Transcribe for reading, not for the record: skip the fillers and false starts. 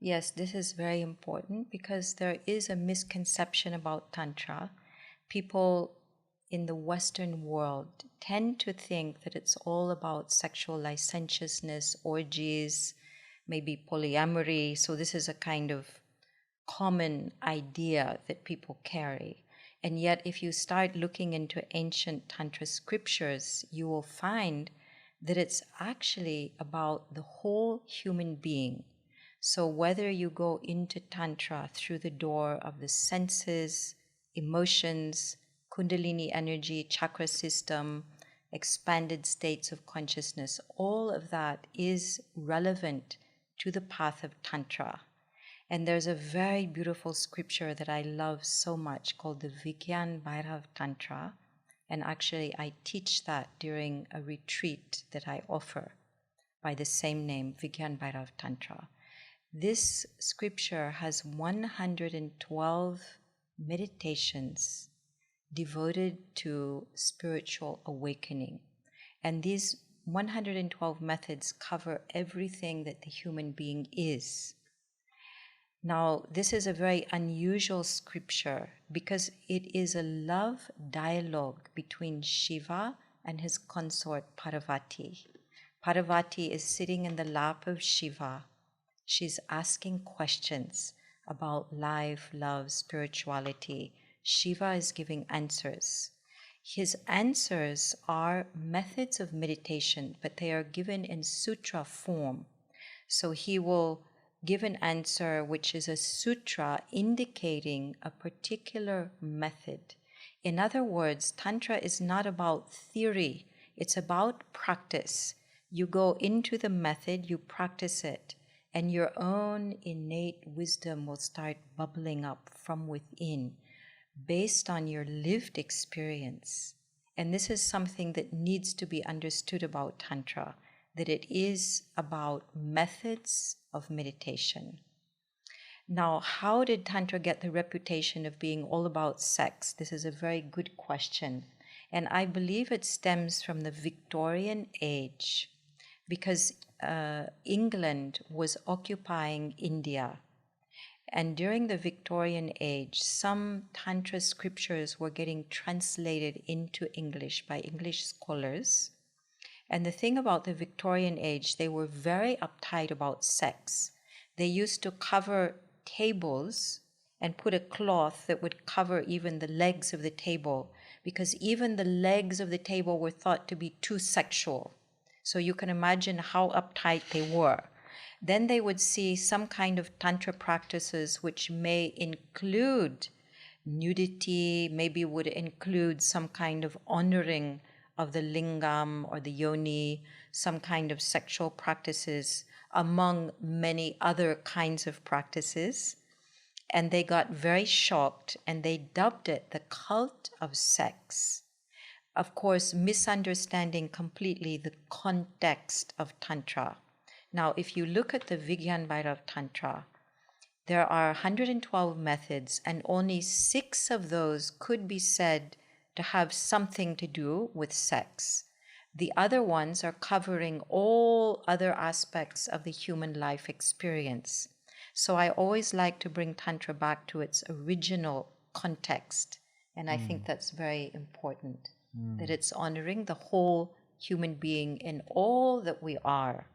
Yes, this is very important because there is a misconception about Tantra. People in the Western world tend to think that it's all about sexual licentiousness, orgies, maybe polyamory. So, this is a kind of common idea that people carry. And yet, if you start looking into ancient Tantra scriptures, you will find that it's actually about the whole human being. So, whether you go into Tantra through the door of the senses, emotions, Kundalini energy, chakra system, expanded states of consciousness, all of that is relevant to the path of Tantra. And there's a very beautiful scripture that I love so much called the Vigyan Bhairav Tantra. And actually, I teach that during a retreat that I offer by the same name, Vigyan Bhairav Tantra. This scripture has 112 meditations devoted to spiritual awakening. And these 112 methods cover everything that the human being is. Now, this is a very unusual scripture because it is a love dialogue between Shiva and his consort Parvati. Parvati is sitting in the lap of Shiva. She's asking questions about life, love, spirituality. Shiva is giving answers. His answers are methods of meditation, but they are given in sutra form. So he will give an answer which is a sutra indicating a particular method. In other words, Tantra is not about theory, it's about practice. You go into the method, you practice it, and your own innate wisdom will start bubbling up from within based on your lived experience. And this is something that needs to be understood about Tantra, that it is about methods of meditation. Now, how did Tantra get the reputation of being all about sex? This is a very good question. And I believe it stems from the Victorian age, because England was occupying India. And during the Victorian age, some Tantra scriptures were getting translated into English by English scholars. And the thing about the Victorian age, they were very uptight about sex. They used to cover tables and put a cloth that would cover even the legs of the table, because even the legs of the table were thought to be too sexual. So you can imagine how uptight they were. Then they would see some kind of Tantra practices which may include nudity, maybe would include some kind of honoring of the lingam or the yoni, some kind of sexual practices, among many other kinds of practices. And they got very shocked and they dubbed it the cult of sex. Of course, misunderstanding completely the context of Tantra. Now, if you look at the Vigyan Bhairav Tantra, there are 112 methods, and only 6 of those could be said to have something to do with sex. The other ones are covering all other aspects of the human life experience. So I always like to bring Tantra back to its original context, and I think that's very important, that it's honoring the whole human being in all that we are.